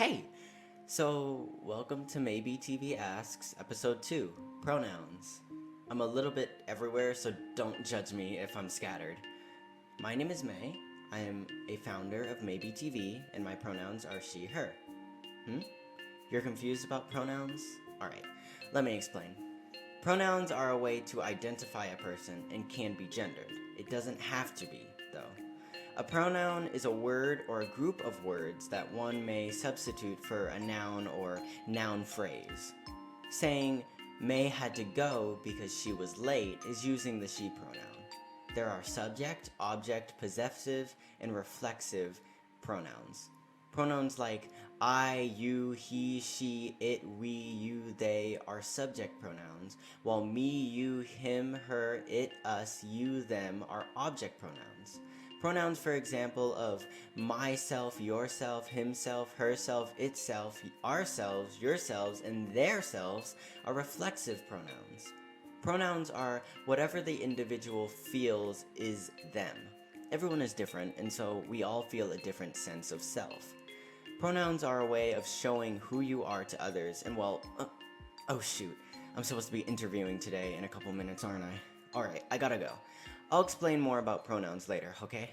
Hey! So, welcome to MaebeeTV Asks, Episode 2, Pronouns. I'm a little bit everywhere, so don't judge me if I'm scattered. My name is May. I am a founder of MaebeeTV, and my pronouns are she, her. You're confused about pronouns? Alright, let me explain. Pronouns are a way to identify a person and can be gendered. It doesn't have to be, though. A pronoun is a word or a group of words that one may substitute for a noun or noun phrase. Saying, May had to go because she was late is using the she pronoun. There are subject, object, possessive, and reflexive pronouns. Pronouns like I, you, he, she, it, we, you, they are subject pronouns, while me, you, him, her, it, us, you, them are object pronouns. Pronouns, for example, of myself, yourself, himself, herself, itself, ourselves, yourselves, and theirselves are reflexive pronouns. Pronouns are whatever the individual feels is them. Everyone is different, and so we all feel a different sense of self. Pronouns are a way of showing who you are to others, and oh shoot, I'm supposed to be interviewing today in a couple minutes, aren't I? Alright, I gotta go. I'll explain more about pronouns later, okay?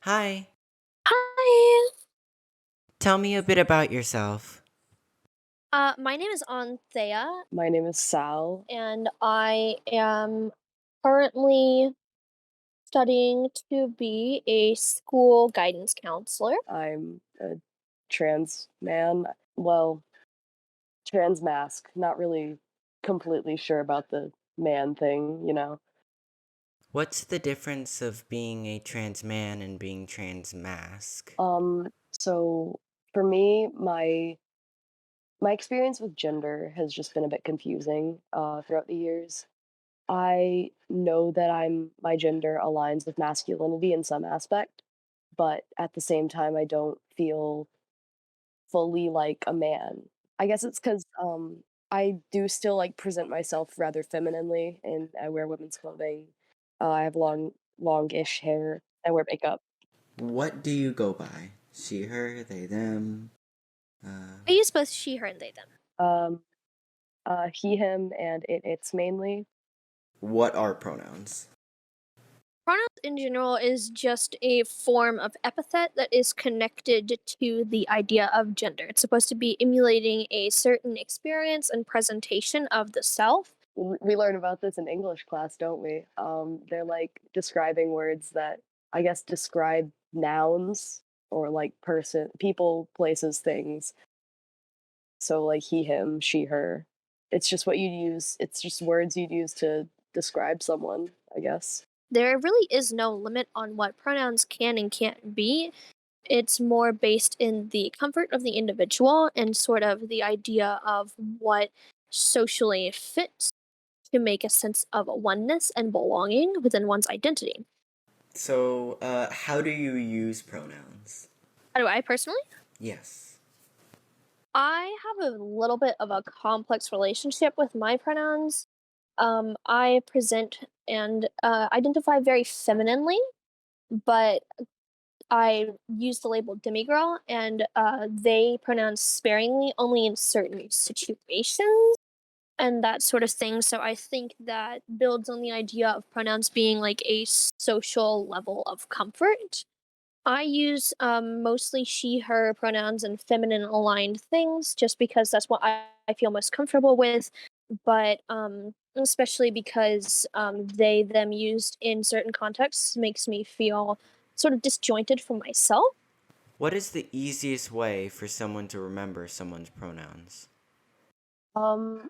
Hi, Hi. tell me a bit about yourself. My name is Anthea, My name is Sal. and I am currently studying to be a school guidance counselor. I'm a trans man. Well, trans mask. Not really completely sure about the man thing. What's the difference of being a trans man and being trans mask? So for me, my experience with gender has just been a bit confusing throughout the years. I know that my gender aligns with masculinity in some aspect, but at the same time, I don't feel fully like a man. I guess it's because I do still, like, present myself rather femininely, and I wear women's clothing. I have longish hair. I wear makeup. What do you go by? She, her, they, them? I use both she, her, and they, them. Um, he, him, and it's mainly. What are pronouns? Pronouns in general is just a form of epithet that is connected to the idea of gender. It's supposed to be emulating a certain experience and presentation of the self. We learn about this in English class, don't we? They're like describing words that I guess describe nouns or like people, places, things. So like he, him, she, her. It's just what you'd use. It's just words you'd use to describe someone, I guess. There really is no limit on what pronouns can and can't be. It's more based in the comfort of the individual and sort of the idea of what socially fits to make a sense of oneness and belonging within one's identity. So, how do you use pronouns? How do I personally? Yes. I have a little bit of a complex relationship with my pronouns. I present and identify very femininely, but I use the label demigirl and they pronouns sparingly only in certain situations and that sort of thing. So I think that builds on the idea of pronouns being like a social level of comfort. I use mostly she, her pronouns and feminine aligned things just because that's what I feel most comfortable with. But especially because they, them used in certain contexts makes me feel sort of disjointed from myself. What is the easiest way for someone to remember someone's pronouns? Um,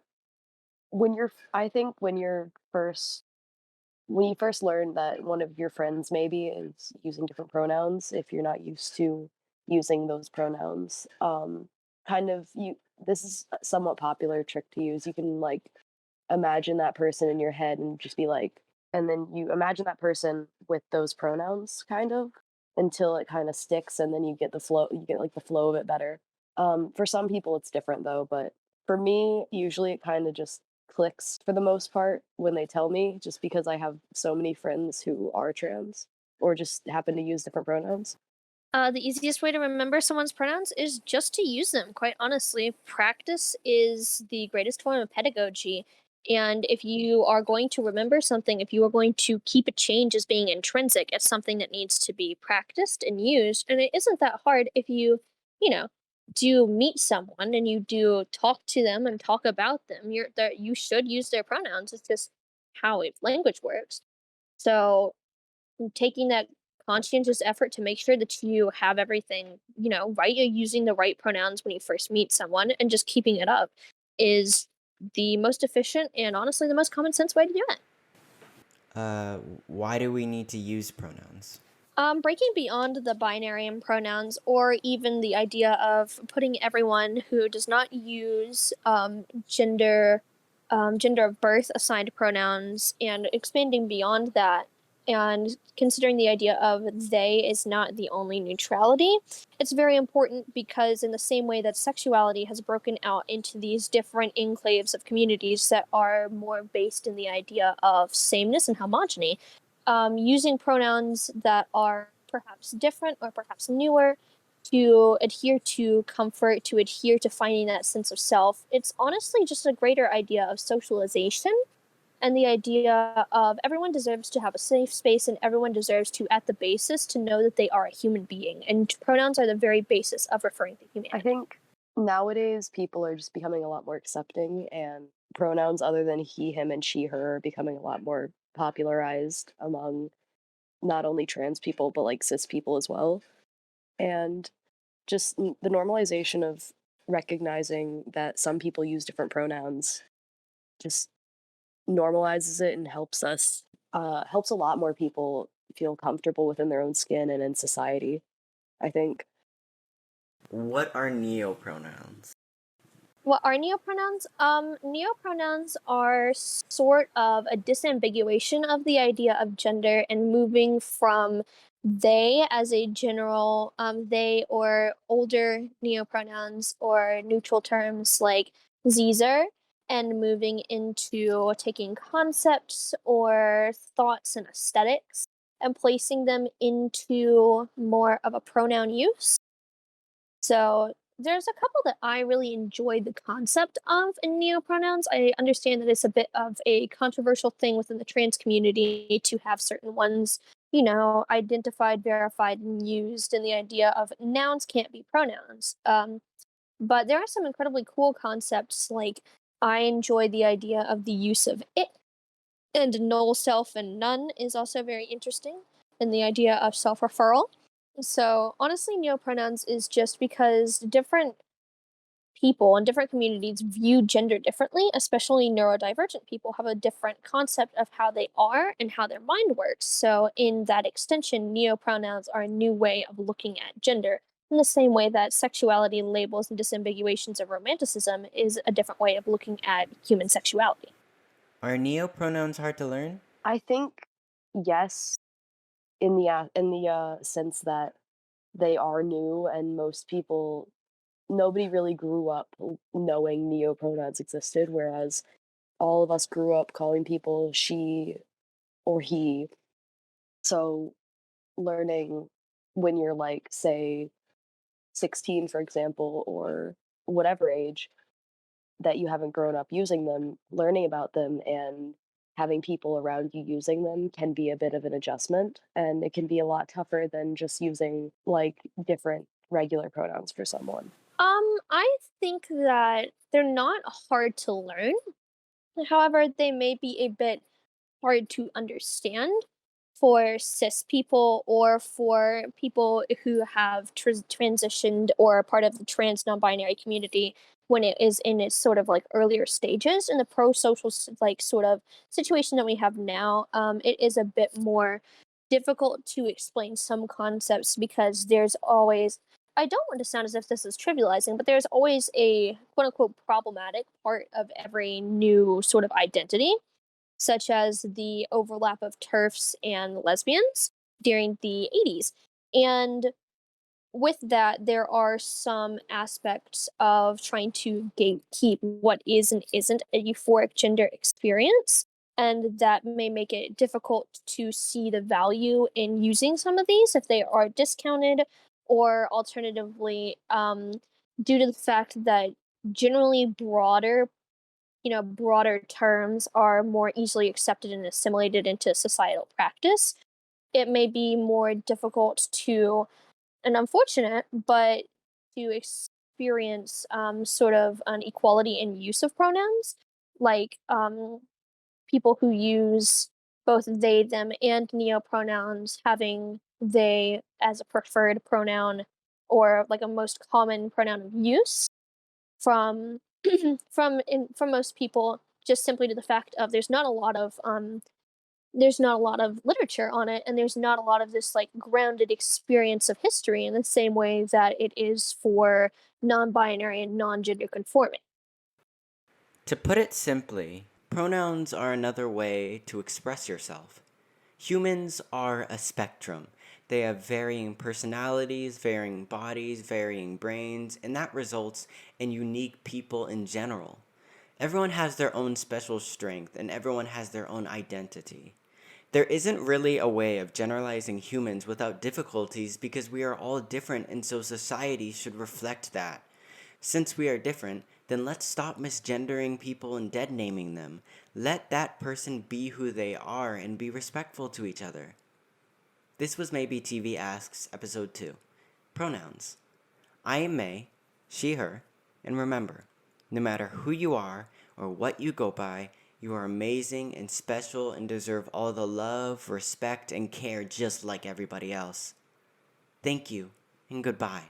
I think when you first learn that one of your friends maybe is using different pronouns, if you're not used to using those pronouns, kind of you. This is a somewhat popular trick to use. You can like imagine that person in your head and just be like, and then you imagine that person with those pronouns, kind of, until it kind of sticks, and then you get the flow. You get like the flow of it better. For some people, it's different though, but for me, usually it kind of just clicks for the most part when they tell me, just because I have so many friends who are trans or just happen to use different pronouns. The easiest way to remember someone's pronouns is just to use them, quite honestly. Practice is the greatest form of pedagogy. And if you are going to remember something, if you are going to keep a change as being intrinsic, it's something that needs to be practiced and used. And it isn't that hard if you know, do meet someone and you do talk to them and talk about them. You should use their pronouns. It's just how language works. So taking that conscientious effort to make sure that you have everything, right, you're using the right pronouns when you first meet someone and just keeping it up is the most efficient and honestly the most common sense way to do it. Why do we need to use pronouns? Breaking beyond the binary and pronouns, or even the idea of putting everyone who does not use gender of birth assigned pronouns, and expanding beyond that, and considering the idea of they is not the only neutrality. It's very important because, in the same way that sexuality has broken out into these different enclaves of communities that are more based in the idea of sameness and homogeny, using pronouns that are perhaps different or perhaps newer to adhere to comfort, to adhere to finding that sense of self. It's honestly just a greater idea of socialization and the idea of everyone deserves to have a safe space and everyone deserves to, at the basis, to know that they are a human being. And pronouns are the very basis of referring to humanity. I think nowadays people are just becoming a lot more accepting, and pronouns other than he, him, and she, her are becoming a lot more popularized among not only trans people but like cis people as well. And just the normalization of recognizing that some people use different pronouns just normalizes it and helps a lot more people feel comfortable within their own skin and in society, I think. What are neopronouns? What are neopronouns? Neopronouns are sort of a disambiguation of the idea of gender and moving from they as a general, they or older neopronouns or neutral terms like Zer, and moving into taking concepts or thoughts and aesthetics and placing them into more of a pronoun use. So there's a couple that I really enjoyed the concept of in neopronouns. I understand that it's a bit of a controversial thing within the trans community to have certain ones, identified, verified, and used, and the idea of nouns can't be pronouns. But there are some incredibly cool concepts, like I enjoy the idea of the use of it, and null, self, and none is also very interesting, and the idea of self referral. So honestly, neopronouns is just because different people and different communities view gender differently, especially neurodivergent people have a different concept of how they are and how their mind works. So in that extension, neopronouns are a new way of looking at gender. In the same way that sexuality labels and disambiguations of romanticism is a different way of looking at human sexuality. Are neopronouns hard to learn? I think yes, in the sense that they are new, and nobody really grew up knowing neopronouns existed, whereas all of us grew up calling people she or he. So learning when you're like, say, 16, for example, or whatever age, that you haven't grown up using them, learning about them and having people around you using them can be a bit of an adjustment. And it can be a lot tougher than just using like different regular pronouns for someone. I think that they're not hard to learn. However, they may be a bit hard to understand for cis people or for people who have transitioned or are part of the trans non-binary community when it is in its sort of like earlier stages. In the pro-social like sort of situation that we have now, it is a bit more difficult to explain some concepts because there's always, I don't want to sound as if this is trivializing, but there's always a quote unquote problematic part of every new sort of identity, such as the overlap of TERFs and lesbians during the 80s. And with that, there are some aspects of trying to gatekeep what is and isn't a euphoric gender experience. And that may make it difficult to see the value in using some of these if they are discounted, or alternatively, due to the fact that generally broader terms are more easily accepted and assimilated into societal practice, it may be more difficult to, and unfortunate, but to experience sort of an equality in use of pronouns, like people who use both they, them, and neopronouns having they as a preferred pronoun or like a most common pronoun of use from from most people, just simply to the fact of there's not a lot of literature on it, and there's not a lot of this like grounded experience of history in the same way that it is for non-binary and non-gender conforming. To put it simply, pronouns are another way to express yourself. Humans are a spectrum. They have varying personalities, varying bodies, varying brains, and that results in unique people in general. Everyone has their own special strength, and everyone has their own identity. There isn't really a way of generalizing humans without difficulties because we are all different, and so society should reflect that. Since we are different, then let's stop misgendering people and dead naming them. Let that person be who they are and be respectful to each other. This was MaebeeTV Asks, Episode 2. Pronouns. I am May, she, her, and remember, no matter who you are or what you go by, you are amazing and special and deserve all the love, respect, and care just like everybody else. Thank you, and goodbye.